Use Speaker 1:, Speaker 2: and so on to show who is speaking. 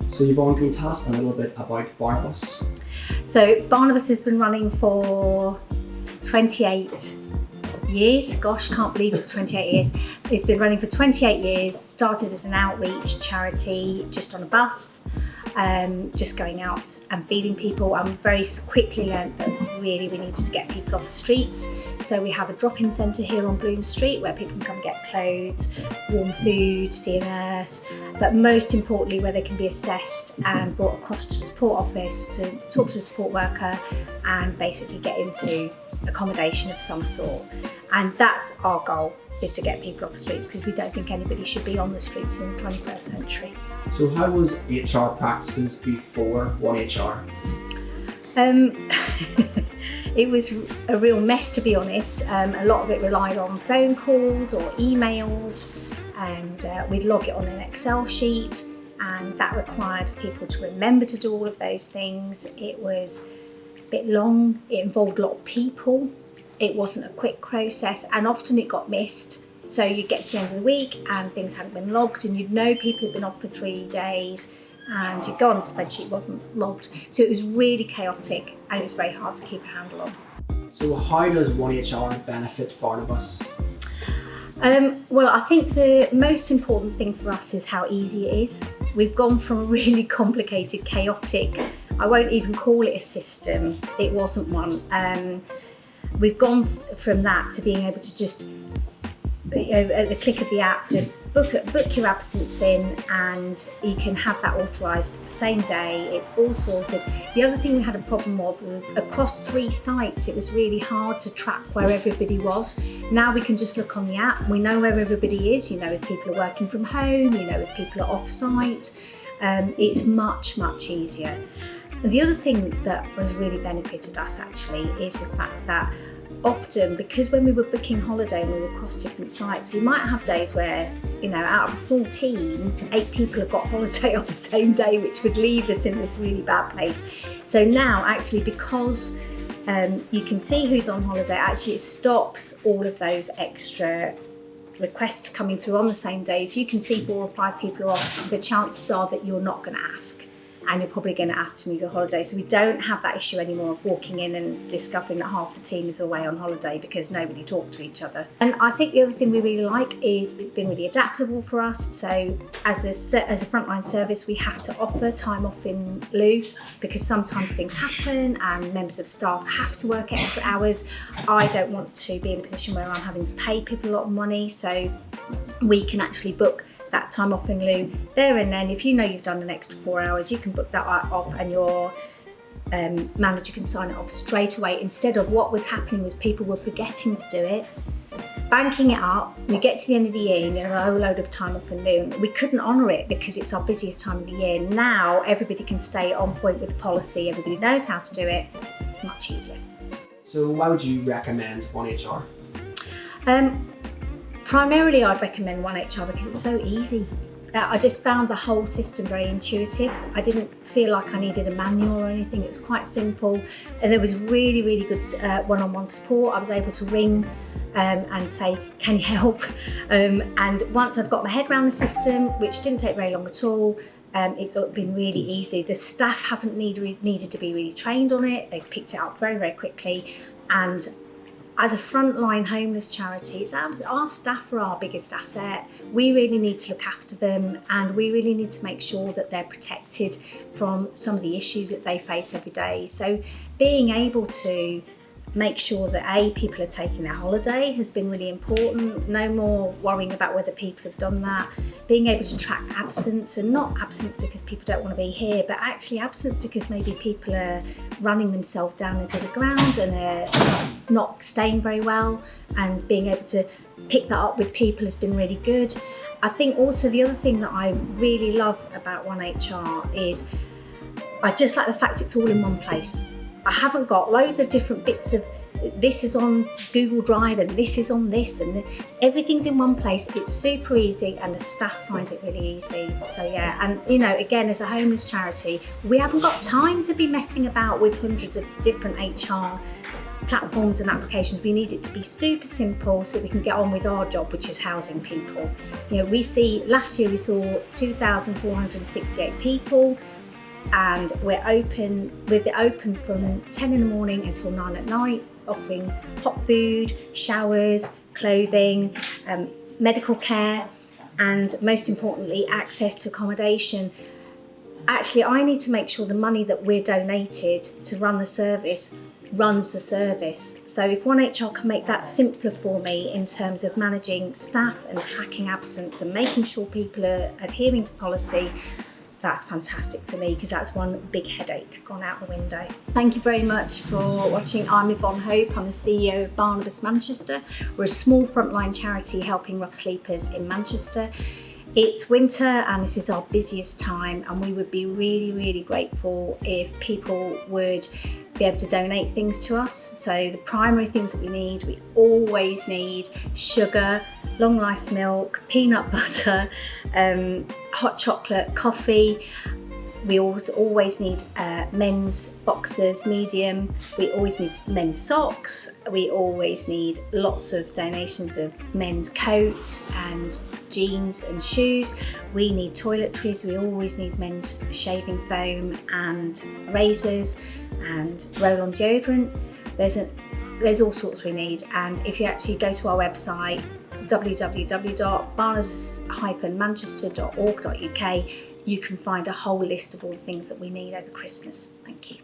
Speaker 1: So Yvonne, can you tell us a little bit about Barnabus?
Speaker 2: So Barnabus has been running for 28 years. Gosh, can't believe it's 28 years. It's been running for 28 years, started as an outreach charity just on a bus, just going out and feeding people, and very quickly learned that really we needed to get people off the streets. So we have a drop-in centre here on Bloom Street where people can come get clothes, warm food, see a nurse, but most importantly where they can be assessed and brought across to the support office to talk to a support worker and basically get into accommodation of some sort. And that's our goal, is to get people off the streets, because we don't think anybody should be on the streets in the 21st century.
Speaker 1: So how was HR practices before OneHR?
Speaker 2: It was a real mess, to be honest. A lot of it relied on phone calls or emails, and we'd log it on an Excel sheet, and that required people to remember to do all of those things. It was a bit long, it involved a lot of people, it wasn't a quick process, and often it got missed. So you'd get to the end of the week and things hadn't been logged, and you'd know people had been off for 3 days, and you'd go on the spreadsheet, it wasn't logged. So it was really chaotic and it was very hard to keep a handle on.
Speaker 1: So how does OneHR benefit Barnabus?
Speaker 2: Well, I think the most important thing for us is how easy it is. We've gone from a really complicated, chaotic, I won't even call it a system, it wasn't one. We've gone from that to being able to just, at the click of the app, just book your absence in, and you can have that authorised same day. It's all sorted. The other thing we had a problem with was across 3 sites, it was really hard to track where everybody was. Now we can just look on the app, we know where everybody is, you know if people are working from home, you know if people are off site. It's much, much easier. The other thing that has really benefited us actually is the fact that often, because when we were booking holiday and we were across different sites, we might have days where, you know, out of a small team, 8 people have got holiday on the same day, which would leave us in this really bad place. So now actually, because you can see who's on holiday, actually it stops all of those extra requests coming through on the same day. If you can see 4 or 5 people are off, the chances are that you're not going to ask, and you're probably going to ask to move your holiday. So we don't have that issue anymore of walking in and discovering that half the team is away on holiday because nobody talked to each other. And I think the other thing we really like is it's been really adaptable for us. So as a frontline service, we have to offer time off in lieu, because sometimes things happen and members of staff have to work extra hours. I don't want to be in a position where I'm having to pay people a lot of money, so we can actually book that time off in lieu there and then. If you know you've done an extra 4 hours, you can book that off, and your manager can sign it off straight away, instead of what was happening was people were forgetting to do it, banking it up. We get to the end of the year and there are a whole load of time off in lieu. We couldn't honour it because it's our busiest time of the year. Now everybody can stay on point with the policy, everybody knows how to do it, it's much easier.
Speaker 1: So why would you recommend OneHR?
Speaker 2: Primarily I'd recommend OneHR because it's so easy. I just found the whole system very intuitive. I didn't feel like I needed a manual or anything. It was quite simple, and there was really, really good one-on-one support. I was able to ring and say, can you help? And once I'd got my head around the system, which didn't take very long at all, it's been really easy. The staff haven't needed to be really trained on it. They've picked it up very, very quickly. And as a frontline homeless charity, our staff are our biggest asset. We really need to look after them, and we really need to make sure that they're protected from some of the issues that they face every day. So being able to make sure that people are taking their holiday has been really important. No more worrying about whether people have done that. Being able to track absence, and not absence because people don't want to be here, but actually absence because maybe people are running themselves down into the ground and are not staying very well, and being able to pick that up with people has been really good. I think also the other thing that I really love about OneHR is I just like the fact it's all in one place. I haven't got loads of different bits of this is on Google Drive and this is on this, and everything's in one place. It's super easy and the staff find it really easy. So yeah, and you know, again, as a homeless charity, we haven't got time to be messing about with hundreds of different HR platforms and applications, we need it to be super simple so that we can get on with our job, which is housing people. You know, last year we saw 2,468 people, and we're open from 10 in the morning until 9 at night, offering hot food, showers, clothing, medical care, and most importantly, access to accommodation. Actually, I need to make sure the money that we're donated to run the service runs the service. So if OneHR can make that simpler for me in terms of managing staff and tracking absence and making sure people are adhering to policy, that's fantastic for me, because that's one big headache gone out the window. Thank you very much for watching. I'm Yvonne Hope. I'm the CEO of Barnabus Manchester. We're a small frontline charity helping rough sleepers in Manchester. It's winter and this is our busiest time, and we would be really, really grateful if people would be able to donate things to us. So the primary things that we always need sugar, long life milk, peanut butter, hot chocolate, coffee. We always need men's boxers, medium. We always need men's socks. We always need lots of donations of men's coats and jeans and shoes. We need toiletries. We always need men's shaving foam and razors and roll-on deodorant. There's all sorts we need. And if you actually go to our website, www.barnabus-manchester.org.uk, you can find a whole list of all the things that we need over Christmas. Thank you.